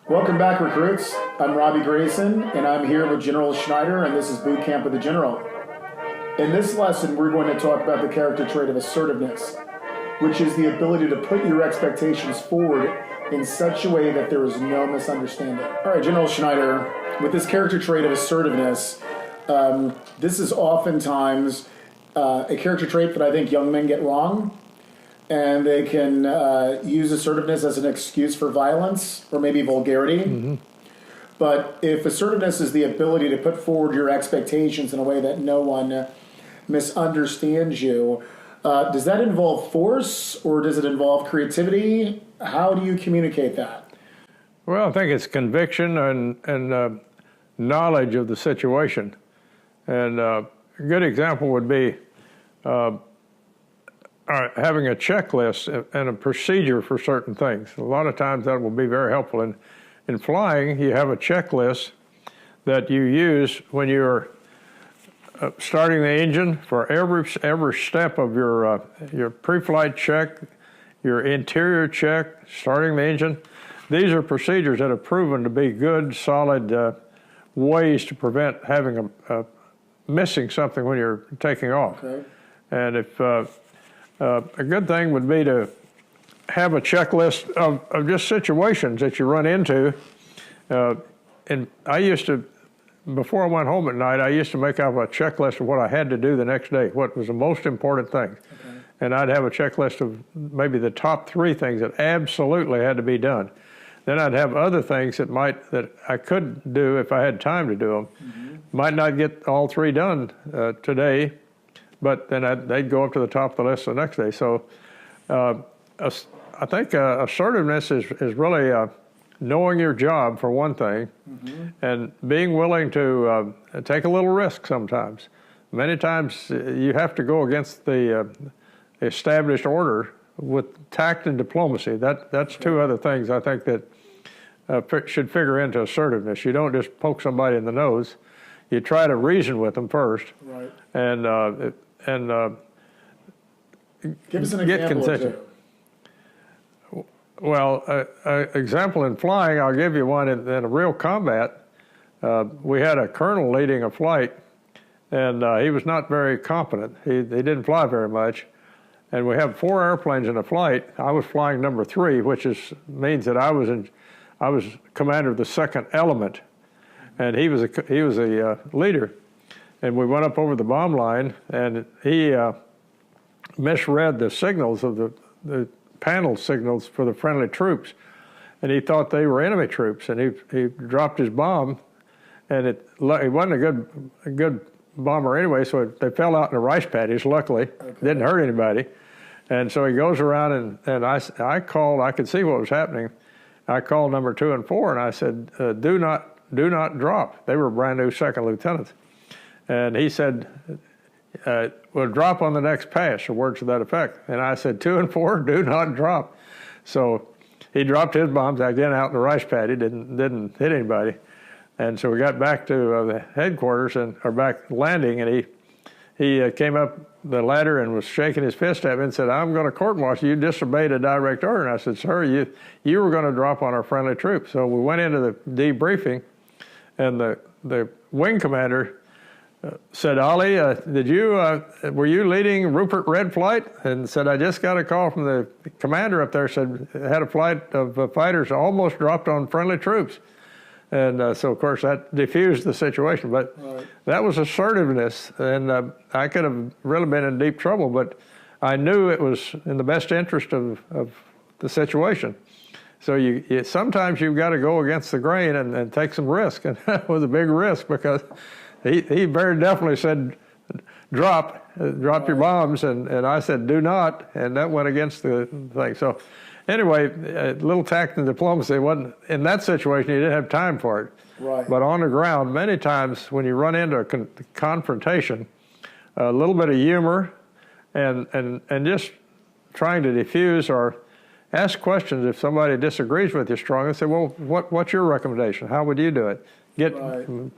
Welcome back, recruits. I'm Robbie Grayson, and I'm here with General Schneider, and this is Bootcamp with the General. In this lesson, we're going to talk about the character trait of assertiveness, which is the ability to put your expectations forward in such a way that there is no misunderstanding. All right, General Schneider, with this character trait of assertiveness, this is oftentimes a character trait that I think young men get wrong. And they can use assertiveness as an excuse for violence or maybe vulgarity. Mm-hmm. But if assertiveness is the ability to put forward your expectations in a way that no one misunderstands you, does that involve force or does it involve creativity? How do you communicate that? Well, I think it's conviction and knowledge of the situation. And a good example would be having a checklist and a procedure for certain things. A lot of times that will be very helpful. In flying, you have a checklist that you use when you're starting the engine for every step of your pre-flight check, your interior check, starting the engine. These are procedures that have proven to be good, solid ways to prevent having missing something when you're taking off. Okay. And if a good thing would be to have a checklist of just situations that you run into. And I used to, before I went home at night, I used to make up a checklist of what I had to do the next day, what was the most important thing. Okay. And I'd have a checklist of maybe the top 3 things that absolutely had to be done. Then I'd have other things that I could do if I had time to do them. Mm-hmm. Might not get all 3 done today, but then they'd go up to the top of the list the next day. So I think assertiveness is really knowing your job, for one thing, mm-hmm. and being willing to take a little risk sometimes. Many times you have to go against the established order with tact and diplomacy. That's 2 other things I think that should figure into assertiveness. You don't just poke somebody in the nose. You try to reason with them first. Right. And give us an example or 2. Well, an example in flying, I'll give you one in a real combat. We had a colonel leading a flight, and he was not very competent. He didn't fly very much. And we have 4 airplanes in a flight. I was flying number 3, which means that I was commander of the 2nd element, and he was a leader. And we went up over the bomb line, and he misread the signals of the panel signals for the friendly troops, and he thought they were enemy troops, and he dropped his bomb, and he wasn't a good bomber anyway, so they fell out in the rice paddies. Luckily, okay. Didn't hurt anybody, and so he goes around and I called. I could see what was happening. I called number 2 and 4, and I said, "Do not drop." They were brand new 2nd lieutenants. And he said, we'll drop on the next pass, or words to that effect. And I said, 2 and 4, do not drop. So he dropped his bombs again out in the rice paddy, didn't hit anybody. And so we got back to the headquarters, or back landing, and he came up the ladder and was shaking his fist at me and said, "I'm going to court martial you. Disobeyed a direct order." And I said, "Sir, you were going to drop on our friendly troops." So we went into the debriefing, and the wing commander said, "Ollie, were you leading Rupert Red flight?" And said, "I just got a call from the commander up there, said had a flight of fighters almost dropped on friendly troops." And so, of course, that diffused the situation. But right. That was assertiveness, and I could have really been in deep trouble, but I knew it was in the best interest of the situation. So sometimes you've got to go against the grain and take some risk, and that was a big risk because he very definitely said, drop your bombs, and I said, "Do not," and that went against the thing. So anyway, a little tact and diplomacy wasn't, in that situation, you didn't have time for it. Right. But on the ground, many times when you run into a confrontation, a little bit of humor and just trying to diffuse or ask questions if somebody disagrees with you strongly. Say, "Well, what's your recommendation? How would you do it?"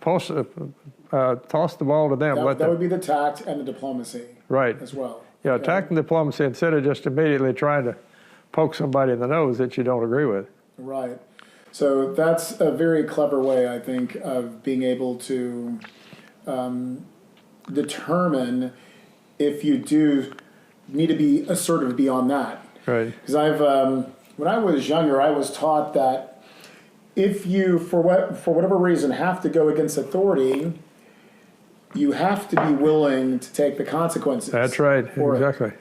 Toss the ball to them. That would be the tact and the diplomacy. Right. As well. Yeah, okay. Tact and diplomacy, instead of just immediately trying to poke somebody in the nose that you don't agree with. Right. So that's a very clever way, I think, of being able to determine if you do need to be assertive beyond that. Right. Because when I was younger, I was taught that if you, for whatever reason, have to go against authority, you have to be willing to take the consequences. That's right. Exactly.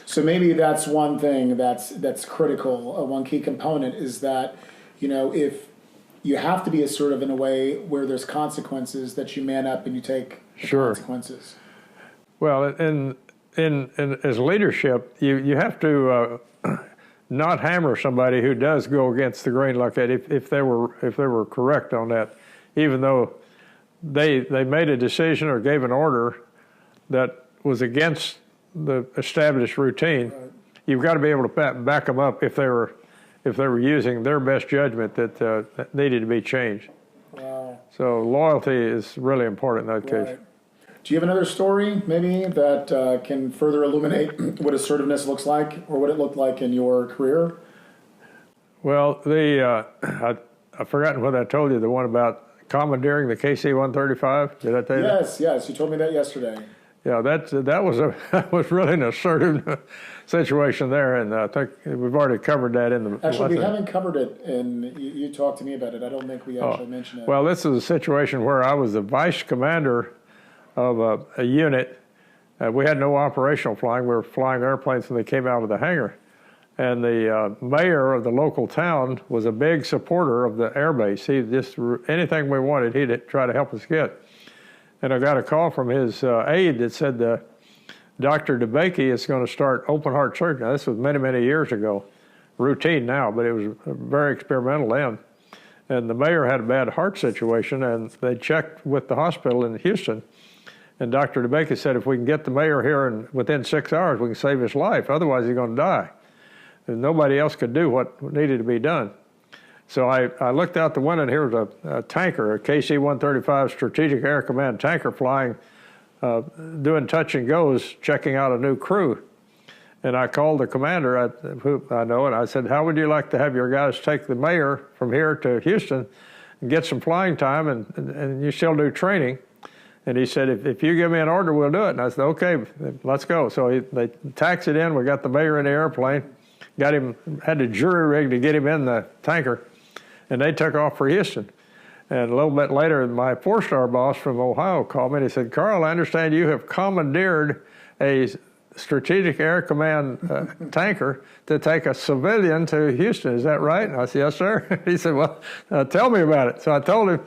So maybe that's one thing that's critical. One key component is that, if you have to be assertive in a way where there's consequences, that you man up and you take the consequences. Well, in as leadership, you have to not hammer somebody who does go against the grain like that if they were correct on that, even though they made a decision or gave an order that was against the established routine. Right. You've got to be able to back them up if they were using their best judgment that needed to be changed. Wow. So loyalty is really important in that case. Do you have another story, maybe, that can further illuminate what assertiveness looks like, or what it looked like in your career? Well, I've forgotten what I told you, the one about commandeering the KC-135. Did I tell you that? Yes. You told me that yesterday. Yeah, that was really an assertive situation there, and I think we've already covered that in the. Actually, we haven't covered it, and you talked to me about it. I don't think we actually mentioned it. Well, this is a situation where I was the vice commander of a unit. We had no operational flying. We were flying airplanes when they came out of the hangar. And the mayor of the local town was a big supporter of the airbase. He just, anything we wanted, he'd try to help us get. And I got a call from his aide that said, Dr. DeBakey is going to start open heart surgery. Now, this was many, many years ago. Routine now, but it was very experimental then. And the mayor had a bad heart situation, and they checked with the hospital in Houston. And Dr. DeBakey said, if we can get the mayor here and within 6 hours, we can save his life. Otherwise, he's going to die. And nobody else could do what needed to be done. So I looked out the window, and here was a tanker, a KC-135 Strategic Air Command tanker flying, doing touch and goes, checking out a new crew. And I called the commander, who I know, and I said, how would you like to have your guys take the mayor from here to Houston and get some flying time, and you still do training? And he said, if you give me an order, we'll do it. And I said, okay, let's go. So they taxied in. We got the mayor in the airplane, got him, had the jury rig to get him in the tanker, and they took off for Houston. And a little bit later, my four-star boss from Ohio called me and he said, Carl, I understand you have commandeered a Strategic Air Command tanker to take a civilian to Houston. Is that right? And I said, yes, sir. He said, well, tell me about it. So I told him,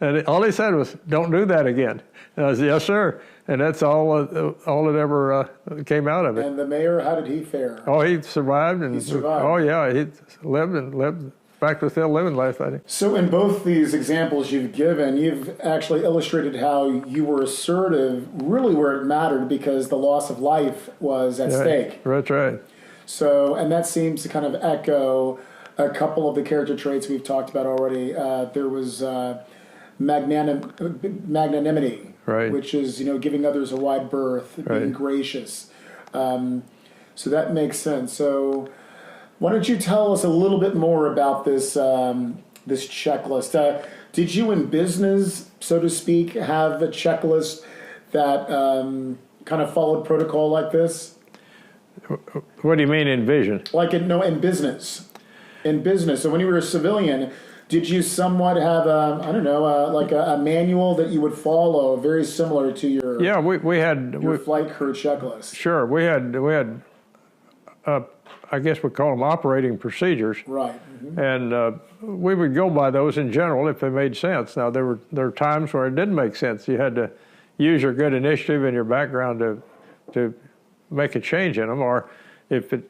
and all he said was, don't do that again. And I said, yes, sir. And that's all that ever came out of it. And the mayor, how did he fare? Oh, he survived. And, he survived. Oh, yeah, he lived. In fact, we're still living life, I think. So in both these examples you've given, you've actually illustrated how you were assertive really where it mattered because the loss of life was at stake. That's right. So, and that seems to kind of echo a couple of the character traits we've talked about already. There was magnanimity, right, which is, giving others a wide berth, being gracious. So that makes sense. So why don't you tell us a little bit more about this this checklist? Did you in business, so to speak, have a checklist that kind of followed protocol like this? What do you mean in vision? Like in business. In business. So when you were a civilian, did you somewhat have like a manual that you would follow, very similar to your we had your flight crew checklist? Sure, we had I guess we call them operating procedures, right? Mm-hmm. And we would go by those in general if they made sense. Now there were times where it didn't make sense. You had to use your good initiative and your background to make a change in them, or if it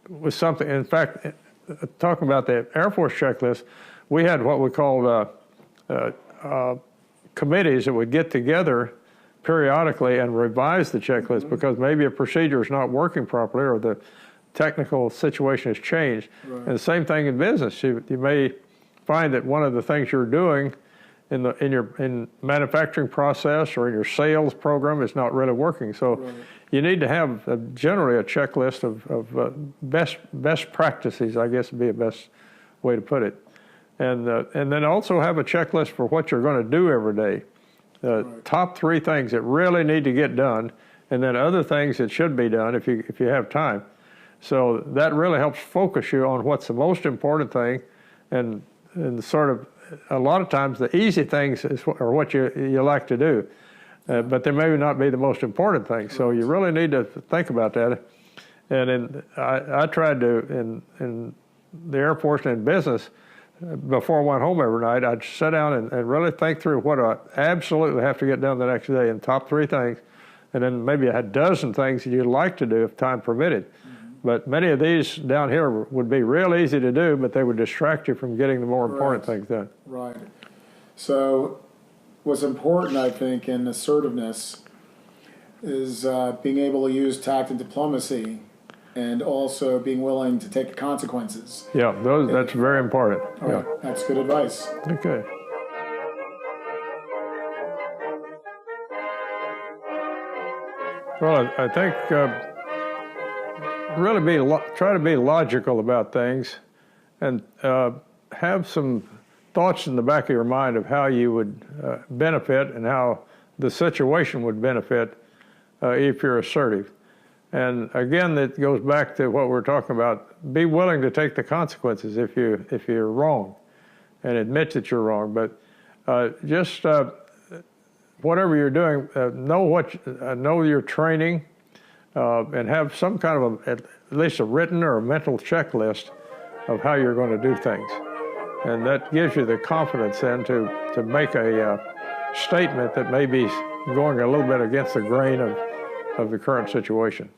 was something. In fact, talking about the Air Force checklist, we had what we called committees that would get together periodically and revise the checklist, mm-hmm, because maybe a procedure is not working properly or the technical situation has changed. Right. And the same thing in business. You may find that one of the things you're doing in your manufacturing process or in your sales program is not really working. So right, you need to have generally a checklist of best practices, I guess would be the best way to put it. And then also have a checklist for what you're going to do every day. Right. Top 3 things that really need to get done, and then other things that should be done if you have time. So that really helps focus you on what's the most important thing, and sort of a lot of times the easy things are what you like to do, but they may not be the most important thing. So you really need to think about that. And I tried to in the Air Force and in business. Before I went home every night, I'd sit down and really think through what I absolutely have to get done the next day, and top 3 things, and then maybe a dozen things that you'd like to do if time permitted. Mm-hmm. But many of these down here would be real easy to do, but they would distract you from getting the more important things done. Right. So what's important, I think, in assertiveness is being able to use tact and diplomacy, and also being willing to take the consequences. Yeah, that's very important. All right, that's good advice. Okay. Well, I think really try to be logical about things, and have some thoughts in the back of your mind of how you would benefit and how the situation would benefit if you're assertive. And again, that goes back to what we're talking about. Be willing to take the consequences if you're wrong, and admit that you're wrong. But just whatever you're doing, know your training, and have some kind of at least a written or a mental checklist of how you're going to do things, and that gives you the confidence then to make a statement that may be going a little bit against the grain of the current situation.